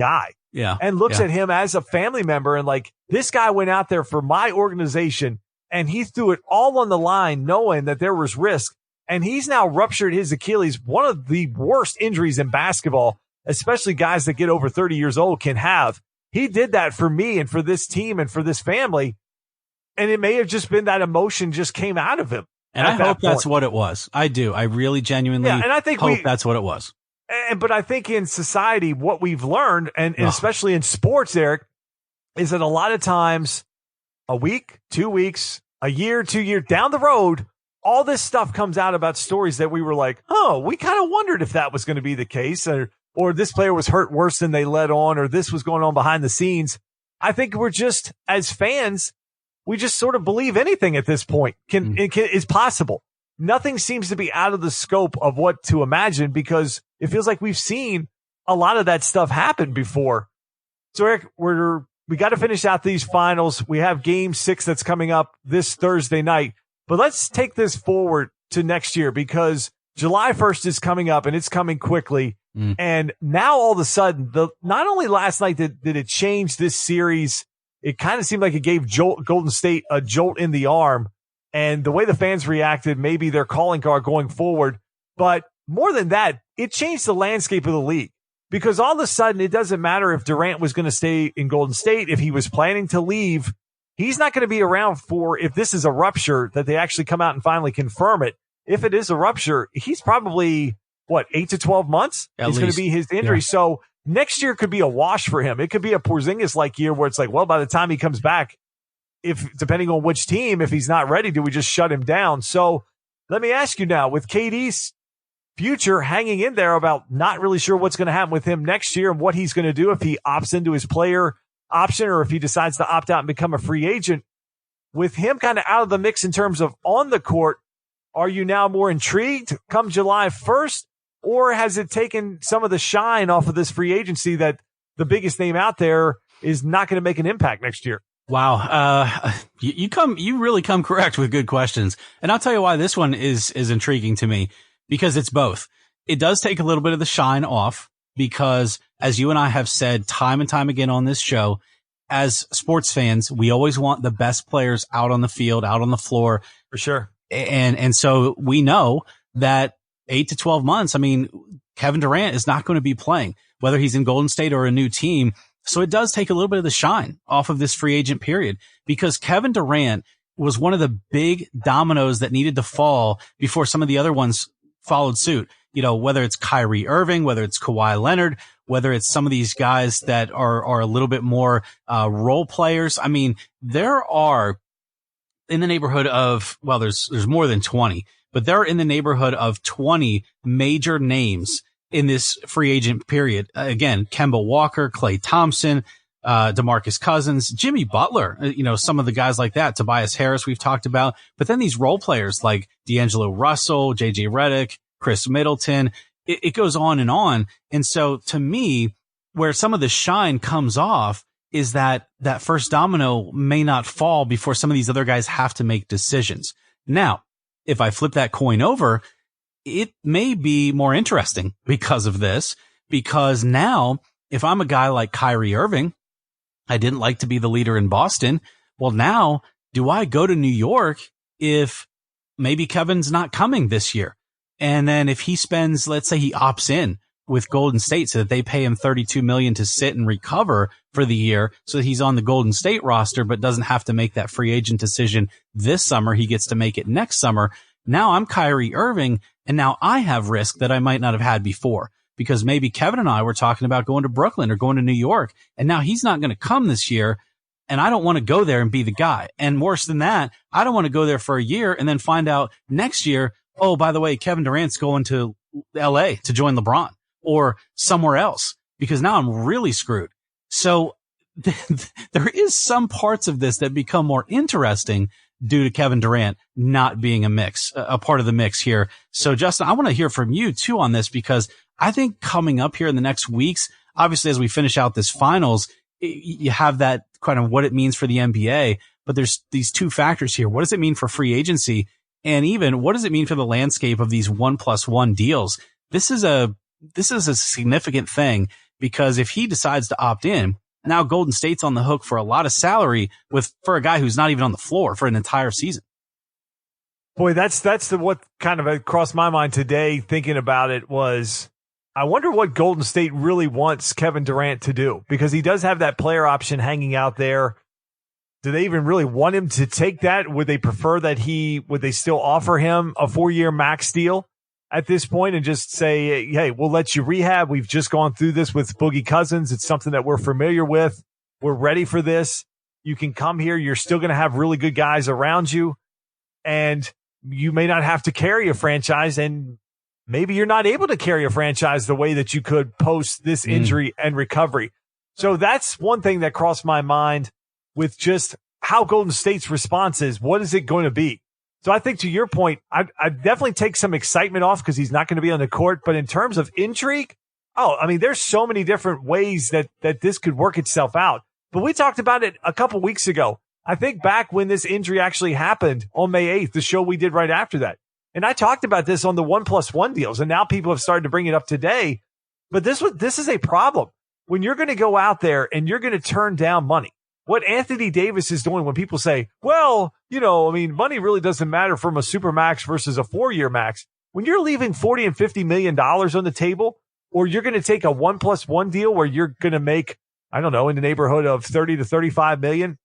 guy. Yeah. And looks at him as a family member and like, this guy went out there for my organization and he threw it all on the line knowing that there was risk. And he's now ruptured his Achilles, one of the worst injuries in basketball, especially guys that get over 30 years old can have. He did that for me and for this team and for this family. And it may have just been that emotion just came out of him. And I hope that's what it was. I do. I really genuinely and I think hope that's what it was. But I think in society, what we've learned, and especially in sports, Eric, is that a lot of times a week, 2 weeks, a year, 2 years down the road, all this stuff comes out about stories that we were like, oh, we kind of wondered if that was going to be the case, or this player was hurt worse than they let on, or this was going on behind the scenes. I think we're just, as fans, we just sort of believe anything at this point is possible. Nothing seems to be out of the scope of what to imagine because it feels like we've seen a lot of that stuff happen before. So, Eric, we got to finish out these finals. We have game 6 that's coming up this Thursday night. But let's take this forward to next year because July 1st is coming up and it's coming quickly. And now all of a sudden, not only last night did it change this series, it kind of seemed like it gave Golden State a jolt in the arm. And the way the fans reacted, maybe their calling card going forward. But more than that, it changed the landscape of the league because all of a sudden it doesn't matter if Durant was going to stay in Golden State. If he was planning to leave, he's not going to be around if this is a rupture that they actually come out and finally confirm it. If it is a rupture, he's probably 8 to 12 months is going to be his injury. Yeah. So next year could be a wash for him. It could be a Porzingis-like year where it's like, well, by the time he comes back, depending on which team, if he's not ready, do we just shut him down? So let me ask you now, with KD's future hanging in there about not really sure what's going to happen with him next year and what he's going to do if he opts into his player option or if he decides to opt out and become a free agent, with him kind of out of the mix in terms of on the court, are you now more intrigued come July 1st, or has it taken some of the shine off of this free agency that the biggest name out there is not going to make an impact next year? Wow. You really come correct with good questions. And I'll tell you why this one is intriguing to me, because it's both. It does take a little bit of the shine off because, as you and I have said time and time again on this show, as sports fans, we always want the best players out on the field, out on the floor. For sure. And so we know that 8 to 12 months, I mean, Kevin Durant is not going to be playing, whether he's in Golden State or a new team. So it does take a little bit of the shine off of this free agent period, because Kevin Durant was one of the big dominoes that needed to fall before some of the other ones followed suit. You know, whether it's Kyrie Irving, whether it's Kawhi Leonard, whether it's some of these guys that are a little bit more role players. I mean, there are in the neighborhood of, well, there's more than 20, but they're in the neighborhood of 20 major names in this free agent period. Again, Kemba Walker, Klay Thompson, DeMarcus Cousins, Jimmy Butler, some of the guys like that, Tobias Harris we've talked about, but then these role players like D'Angelo Russell, JJ Redick, Chris Middleton, it goes on. And so to me, where some of the shine comes off is that first domino may not fall before some of these other guys have to make decisions. Now, if I flip that coin over, it may be more interesting because of this, because now if I'm a guy like Kyrie Irving, I didn't like to be the leader in Boston. Well, now do I go to New York if maybe Kevin's not coming this year? And then if he spends, let's say he opts in with Golden State so that they pay him $32 million to sit and recover for the year so that he's on the Golden State roster, but doesn't have to make that free agent decision this summer. He gets to make it next summer. Now I'm Kyrie Irving, and now I have risk that I might not have had before, because maybe Kevin and I were talking about going to Brooklyn or going to New York, and now he's not going to come this year. And I don't want to go there and be the guy. And worse than that, I don't want to go there for a year and then find out next year, oh, by the way, Kevin Durant's going to LA to join LeBron or somewhere else, because now I'm really screwed. So there is some parts of this that become more interesting due to Kevin Durant not being a part of the mix here. So Justin, I want to hear from you too on this, because I think coming up here in the next weeks, obviously as we finish out this finals, you have that kind of what it means for the NBA, but there's these two factors here. What does it mean for free agency? And even what does it mean for the landscape of these 1+1 deals? This is a significant thing, because if he decides to opt in, now Golden State's on the hook for a lot of salary for a guy who's not even on the floor for an entire season. Boy, that's what kind of crossed my mind today thinking about it was, I wonder what Golden State really wants Kevin Durant to do, because he does have that player option hanging out there. Do they even really want him to take that? Would they prefer that would they still offer him a 4-year max deal at this point and just say, hey, we'll let you rehab. We've just gone through this with Boogie Cousins. It's something that we're familiar with. We're ready for this. You can come here. You're still going to have really good guys around you, and you may not have to carry a franchise, and maybe you're not able to carry a franchise the way that you could post this injury and recovery. So that's one thing that crossed my mind with just how Golden State's response is. What is it going to be? So I think, to your point, I'd definitely take some excitement off because he's not going to be on the court. But in terms of intrigue, there's so many different ways that this could work itself out. But we talked about it a couple weeks ago. I think back when this injury actually happened on May 8th, the show we did right after that. And I talked about this on the 1+1 deals, and now people have started to bring it up today. But this is a problem. When you're going to go out there and you're going to turn down money, what Anthony Davis is doing when people say, well, money really doesn't matter from a super max versus a 4-year max. When you're leaving $40 and $50 million on the table, or you're going to take a 1+1 deal where you're going to make, in the neighborhood of 30 to 35 million,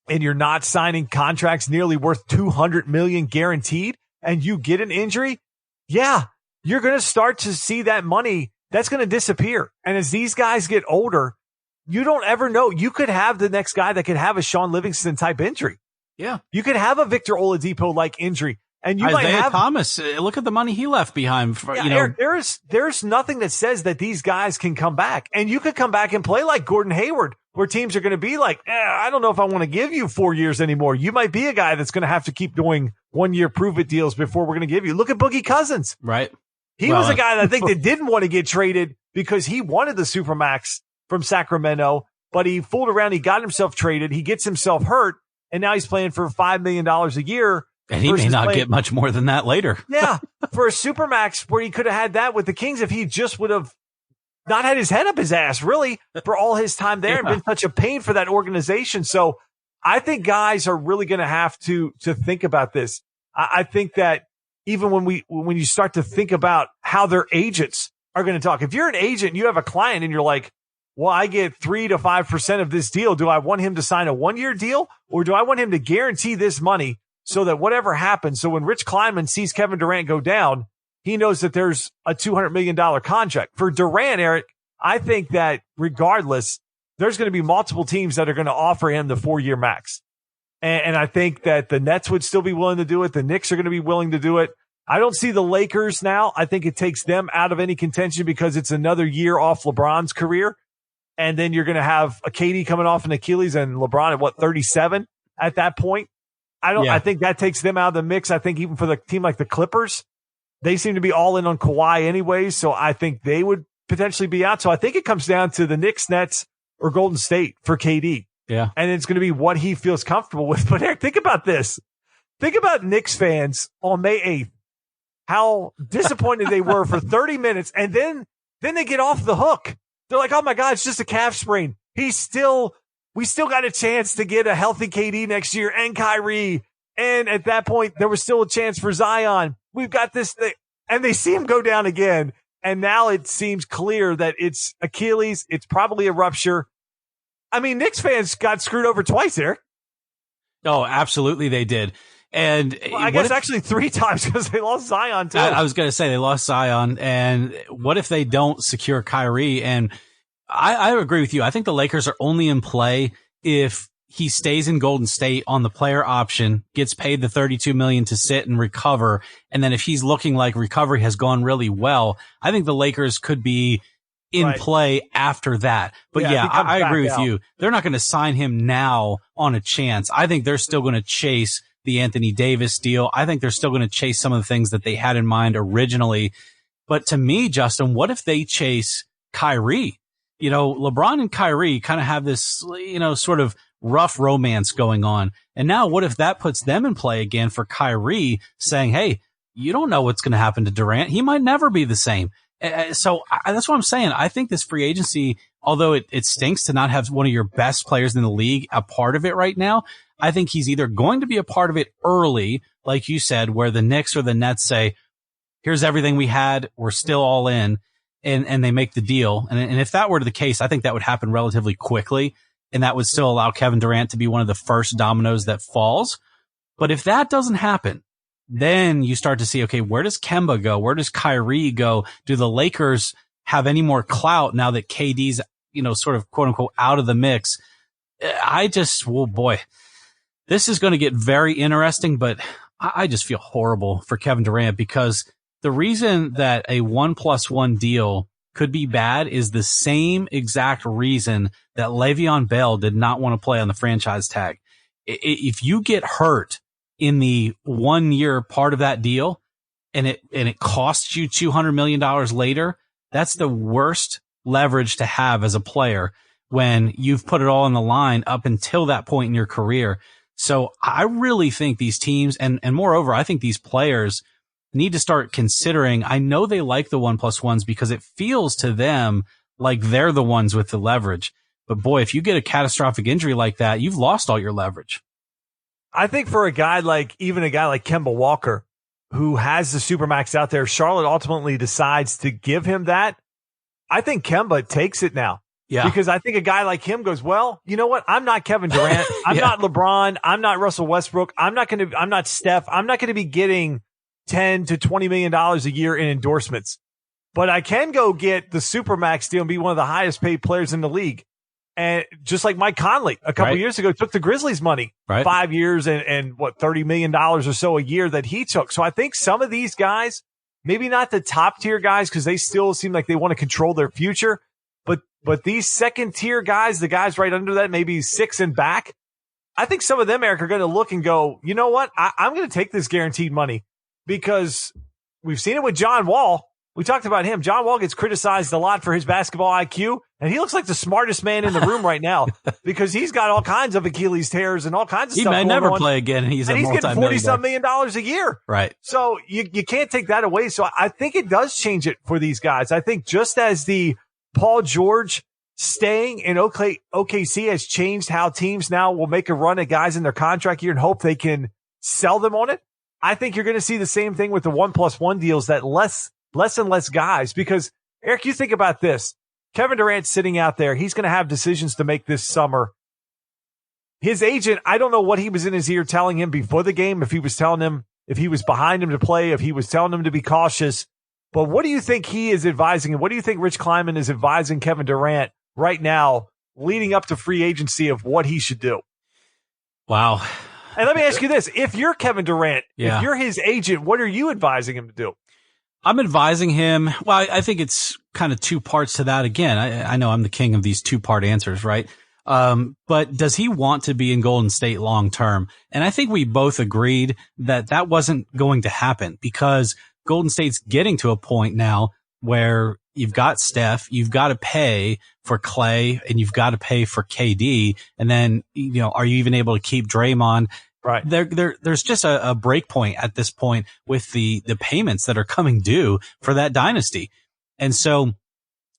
and you're not signing contracts nearly worth 200 million guaranteed, and you get an injury, yeah, you're going to start to see that money that's going to disappear. And as these guys get older, you don't ever know. You could have the next guy that could have a Sean Livingston type injury. Yeah. You could have a Victor Oladipo like injury. And you Isaiah might have Thomas. Look at the money he left behind. Eric, there's nothing that says that these guys can come back. And you could come back and play like Gordon Hayward, where teams are going to be like, I don't know if I want to give you 4 years anymore. You might be a guy that's going to have to keep doing 1-year prove it deals before we're going to give you. Look at Boogie Cousins. Right. He was a guy that I think that didn't want to get traded because he wanted the Supermax from Sacramento, but he fooled around. He got himself traded. He gets himself hurt, and now he's playing for $5 million a year. And he may not get much more than that later. Yeah, for a Supermax where he could have had that with the Kings if he just would have not had his head up his ass, really, for all his time there and been such a pain for that organization. So I think guys are really going to have to think about this. I think that even when you start to think about how their agents are going to talk, if you're an agent and you have a client and you're like, well, I get 3 to 5% of this deal. Do I want him to sign a 1-year deal, or do I want him to guarantee this money so that whatever happens? So when Rich Kleiman sees Kevin Durant go down, he knows that there's a $200 million contract. For Durant, Eric, I think that regardless, there's going to be multiple teams that are going to offer him the 4-year max. And I think that the Nets would still be willing to do it. The Knicks are going to be willing to do it. I don't see the Lakers now. I think it takes them out of any contention because it's another year off LeBron's career. And then you're going to have a KD coming off an Achilles and LeBron at 37 at that point. I think that takes them out of the mix. I think even for the team like the Clippers, they seem to be all in on Kawhi anyways. So I think they would potentially be out. So I think it comes down to the Knicks, Nets, or Golden State for KD. Yeah. And it's going to be what he feels comfortable with. But Eric, think about this. Think about Knicks fans on May 8th, how disappointed they were for 30 minutes. And then they get off the hook. They're like, oh my God, it's just a calf sprain. We still got a chance to get a healthy KD next year and Kyrie. And at that point, there was still a chance for Zion. We've got this thing. And they see him go down again. And now it seems clear that it's Achilles. It's probably a rupture. I mean, Knicks fans got screwed over twice, Eric. Oh, absolutely they did. And I guess actually 3 times because they lost Zion too. I was going to say they lost Zion. And what if they don't secure Kyrie? And I agree with you. I think the Lakers are only in play if he stays in Golden State on the player option, gets paid the $32 million to sit and recover. And then if he's looking like recovery has gone really well, I think the Lakers could be in play after that. But yeah, I agree with you. They're not going to sign him now on a chance. I think they're still going to chase the Anthony Davis deal. I think they're still going to chase some of the things that they had in mind originally. But to me, Justin, what if they chase Kyrie? LeBron and Kyrie kind of have this, sort of rough romance going on. And now what if that puts them in play again for Kyrie saying, hey, you don't know what's going to happen to Durant. He might never be the same. So that's what I'm saying. I think this free agency, although it stinks to not have one of your best players in the league a part of it right now, I think he's either going to be a part of it early, like you said, where the Knicks or the Nets say, here's everything we had, we're still all in, and they make the deal. And if that were the case, I think that would happen relatively quickly, and that would still allow Kevin Durant to be one of the first dominoes that falls. But if that doesn't happen, then you start to see, okay, where does Kemba go? Where does Kyrie go? Do the Lakers have any more clout now that KD's, sort of quote unquote out of the mix? Oh boy, this is going to get very interesting, but I just feel horrible for Kevin Durant, because the reason that a 1+1 deal could be bad is the same exact reason that Le'Veon Bell did not want to play on the franchise tag. If you get hurt in the 1 year part of that deal and it costs you $200 million later, that's the worst leverage to have as a player when you've put it all on the line up until that point in your career. So I really think these teams, and moreover, I think these players need to start considering, I know they like the 1+1s because it feels to them like they're the ones with the leverage. But boy, if you get a catastrophic injury like that, you've lost all your leverage. I think for a guy like Kemba Walker, who has the Supermax out there, Charlotte ultimately decides to give him that. I think Kemba takes it now. Yeah. Because I think a guy like him goes, well, you know what? I'm not Kevin Durant. I'm not LeBron. I'm not Russell Westbrook. I'm not Steph. I'm not going to be getting $10 to $20 million a year in endorsements, but I can go get the Supermax deal and be one of the highest paid players in the league. And just like Mike Conley a couple years ago took the Grizzlies money, 5 years and $30 million or so a year that he took. So I think some of these guys, maybe not the top tier guys, because they still seem like they want to control their future, but these second tier guys, the guys right under that, maybe 6 and back, I think some of them, Eric, are going to look and go, you know what? I'm going to take this guaranteed money, because we've seen it with John Wall. We talked about him. John Wall gets criticized a lot for his basketball IQ, and he looks like the smartest man in the room right now because he's got all kinds of Achilles tears and all kinds of stuff going on. He may never play again, and he's getting $40-some million a year. Right. So you can't take that away. So I think it does change it for these guys. I think just as the Paul George staying in OKC has changed how teams now will make a run at guys in their contract year and hope they can sell them on it, I think you're going to see the same thing with the 1+1 deals, that less and less guys. Because, Eric, you think about this. Kevin Durant's sitting out there. He's going to have decisions to make this summer. His agent, I don't know what he was in his ear telling him before the game, if he was telling him, if he was behind him to play, if he was telling him to be cautious. But what do you think he is advising him? What do you think Rich Kleiman is advising Kevin Durant right now, leading up to free agency, of what he should do? Wow. And let me ask you this. If you're Kevin Durant, if you're his agent, what are you advising him to do? I'm advising him. Well, I think it's kind of two parts to that. Again, I know I'm the king of these 2-part answers, right? But does he want to be in Golden State long term? And I think we both agreed that wasn't going to happen, because Golden State's getting to a point now where you've got Steph, you've got to pay for Clay, and you've got to pay for KD. And then, are you even able to keep Draymond? Right. There's just a break point at this point with the payments that are coming due for that dynasty. And so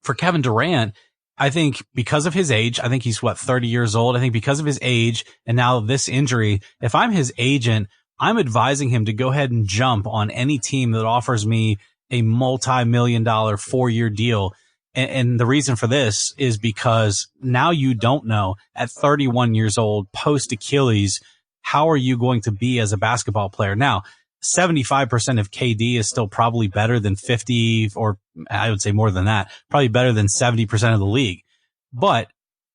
for Kevin Durant, I think because of his age, I think he's 30 years old. I think because of his age and now this injury, if I'm his agent, I'm advising him to go ahead and jump on any team that offers me a multi-million-dollar 4-year deal. And the reason for this is because now you don't know, at 31 years old, post Achilles, how are you going to be as a basketball player? Now, 75% of KD is still probably better than 50, or I would say more than that, probably better than 70% of the league. But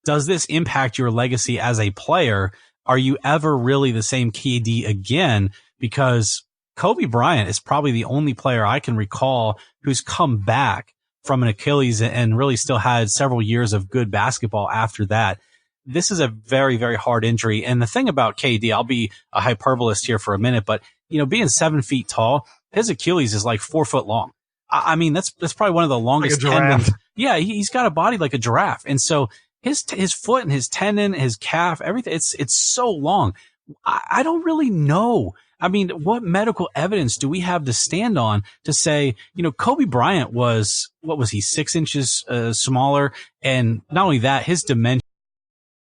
does this impact your legacy as a player? Are you ever really the same KD again? Because Kobe Bryant is probably the only player I can recall who's come back from an Achilles and really still had several years of good basketball after that. This is a very, very hard injury. And the thing about KD, I'll be a hyperbolist here for a minute, but being 7 feet tall, his Achilles is like 4 foot long. I mean, that's probably one of the longest tendons. Yeah, he's got a body like a giraffe. And so his foot and his tendon, his calf, everything, it's so long. I don't really know. I mean, what medical evidence do we have to stand on to say, Kobe Bryant was, what was he, 6 inches smaller? And not only that, his dimension